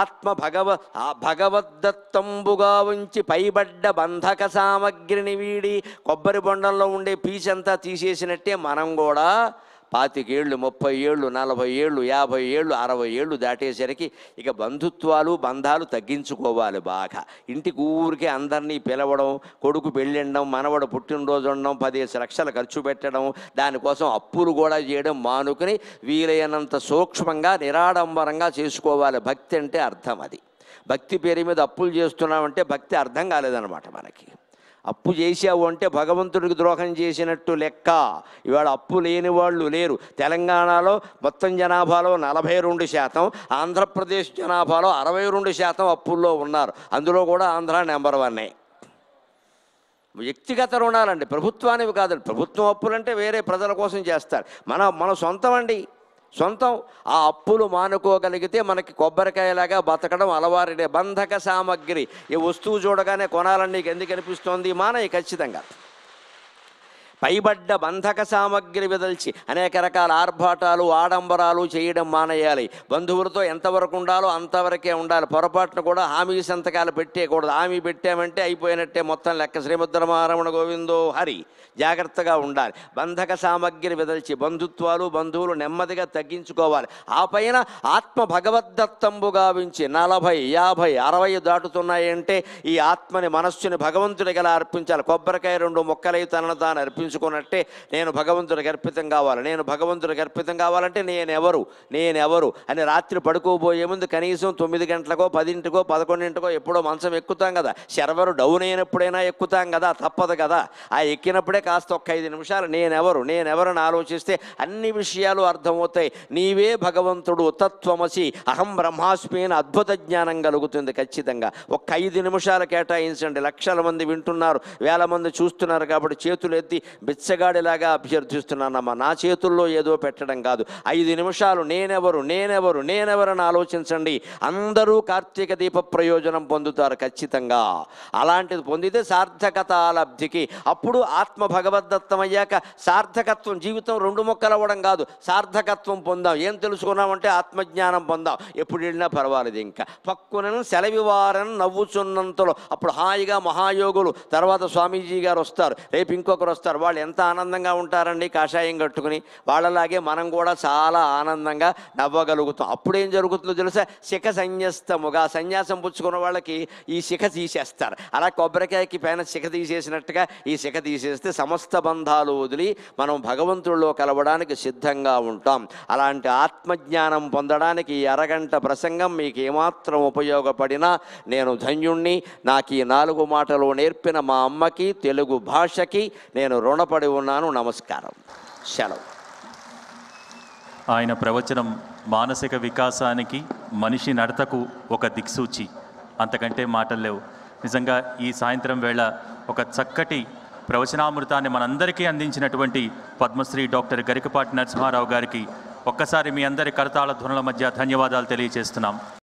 ఆత్మ భగవద్దత్తంబుగా ఉంచి పైబడ్డ బంధక సామగ్రిని వీడి, కొబ్బరి బొండంలో ఉండే పీచంతా తీసేసినట్టే మనం కూడా 25 ఏళ్ళు 30 ఏళ్ళు 40 ఏళ్ళు 50 ఏళ్ళు 60 ఏళ్ళు దాటేసరికి ఇక బంధుత్వాలు బంధాలు తగ్గించుకోవాలి. బాగా ఇంటికి ఊరికే అందరినీ పిలవడం, కొడుకు పెళ్ళిండడం, మనవడు పుట్టినరోజు ఉండడం, 10 లక్షలు ఖర్చు పెట్టడం, దానికోసం అప్పులు కూడా చేయడం మానుకుని వీలైనంత సూక్ష్మంగా నిరాడంబరంగా చేసుకోవాలి. భక్తి అంటే అర్థం అది. భక్తి పేరు మీద అప్పులు చేస్తున్నామంటే భక్తి అర్థం కాలేదన్నమాట మనకి. అప్పు చేసావు అంటే భగవంతుడికి ద్రోహం చేసినట్టు లెక్క. ఇవాళ అప్పు లేని వాళ్ళు లేరు. తెలంగాణలో మొత్తం జనాభాలో 42%, ఆంధ్రప్రదేశ్ జనాభాలో 62% అప్పుల్లో ఉన్నారు. అందులో కూడా ఆంధ్ర నెంబర్ 1. వ్యక్తిగత రుణాలండి, ప్రభుత్వానివి కాదండి. ప్రభుత్వం అప్పులంటే వేరే ప్రజల కోసం చేస్తారు. మన సొంతం అండి, సొంతం. ఆ అప్పులు మానుకోగలిగితే మనకి కొబ్బరికాయలాగా బతకడం అలవారిడే. బంధక సామగ్రి, ఈ వస్తువు చూడగానే కొనాలని నీకు ఎందుకు అనిపిస్తోంది? మానయ్య ఖచ్చితంగా. పైబడ్డ బంధక సామగ్రి విదల్చి అనేక రకాల ఆర్భాటాలు ఆడంబరాలు చేయడం మానేయాలి. బంధువులతో ఎంతవరకు ఉండాలో అంతవరకే ఉండాలి. పొరపాటును కూడా హామీ సంతకాలు పెట్టేయకూడదు. హామీ పెట్టామంటే అయిపోయినట్టే మొత్తం లెక్క. శ్రీముద్రమారమణ గోవిందో హరి. జాగ్రత్తగా ఉండాలి. బంధక సామగ్రి విదల్చి బంధుత్వాలు బంధువులు నెమ్మదిగా తగ్గించుకోవాలి. ఆ పైన ఆత్మ భగవద్దత్తంబుగా వించి 40, 50, 60 దాటుతున్నాయంటే ఈ ఆత్మని మనస్సుని భగవంతుడికి ఎలా అర్పించాలి? కొబ్బరికాయ 2 ముక్కలై తనను తాను అర్పించుకున్నట్టే నేను భగవంతుడికి అర్పితం కావాలి. నేను భగవంతుడికి అర్పితం కావాలంటే నేనెవరు అని రాత్రి పడుకోబోయే ముందు కనీసం 9 గంటలకో 10కో 11కో ఎప్పుడో మంచం ఎక్కుతాం కదా. సర్వర్ డౌన్ అయినప్పుడైనా ఎక్కుతాం కదా, తప్పదు కదా. ఆ ఎక్కినప్పుడే కాస్త ఒక్క 5 నిమిషాలు నేనెవరని ఆలోచిస్తే అన్ని విషయాలు అర్థమవుతాయి. నీవే భగవంతుడు, తత్వమసి, అహం బ్రహ్మాస్మి అని అద్భుత జ్ఞానం కలుగుతుంది. ఖచ్చితంగా ఒక్క 5 నిమిషాలు కేటాయించండి. లక్షల మంది వింటున్నారు, వేల మంది చూస్తున్నారు కాబట్టి చేతులు ఎత్తి బిచ్చగాడిలాగా అభ్యర్థిస్తున్నానమ్మా. నా చేతుల్లో ఏదో పెట్టడం కాదు. 5 నిమిషాలు నేనెవరని ఆలోచించండి. అందరూ కార్తీక దీప ప్రయోజనం పొందుతారు ఖచ్చితంగా. అలాంటిది పొందితే సార్థకత లబ్ధికి. అప్పుడు ఆత్మ భగవద్దత్తమయ్యాక సార్థకత్వం, జీవితం 2 ముక్కలు అవ్వడం కాదు, సార్థకత్వం పొందాం. ఏం తెలుసుకున్నామంటే ఆత్మజ్ఞానం పొందాం. ఎప్పుడు వెళ్ళినా పర్వాలేదు. ఇంకా పక్కునను సెలవివారని నవ్వుచున్నంతలో అప్పుడు హాయిగా మహాయోగులు తర్వాత స్వామీజీ గారు వస్తారు, రేపు ఇంకొకరు వస్తారు. వాళ్ళు ఎంత ఆనందంగా ఉంటారండి కాషాయం కట్టుకుని. వాళ్ళలాగే మనం కూడా చాలా ఆనందంగా నవ్వగలుగుతాం. అప్పుడేం జరుగుతుందో తెలుసా? శిఖ సన్యస్తముగా, సన్యాసం పుచ్చుకున్న వాళ్ళకి ఈ శిఖ తీసేస్తారు. అలా కొబ్బరికాయకి పైన శిఖ తీసేసినట్టుగా ఈ శిఖ తీసేస్తే సమస్త బంధాలు వదిలి మనం భగవంతుడిలో కలవడానికి సిద్ధంగా ఉంటాం. అలాంటి ఆత్మజ్ఞానం పొందడానికి ఈ అరగంట ప్రసంగం మీకు ఏమాత్రం ఉపయోగపడినా నేను ధన్యుణ్ణి. నాకు ఈ 4 మాటలు నేర్పిన మా అమ్మకి, తెలుగు భాషకి నేను రుణపడి ఉన్నాను. నమస్కారం. సెలవు. ఆయన ప్రవచనం మానసిక వికాసానికి, మనిషి నడతకు ఒక దిక్సూచి. అంతకంటే మాటలు లేవు. నిజంగా ఈ సాయంత్రం వేళ ఒక చక్కటి ప్రవచనామృతాన్ని మనందరికీ అందించినటువంటి పద్మశ్రీ డాక్టర్ గరికపాటి నరసింహారావు గారికి ఒక్కసారి మీ అందరి కరతాళ ధ్వనుల మధ్య ధన్యవాదాలు తెలియజేస్తున్నాం.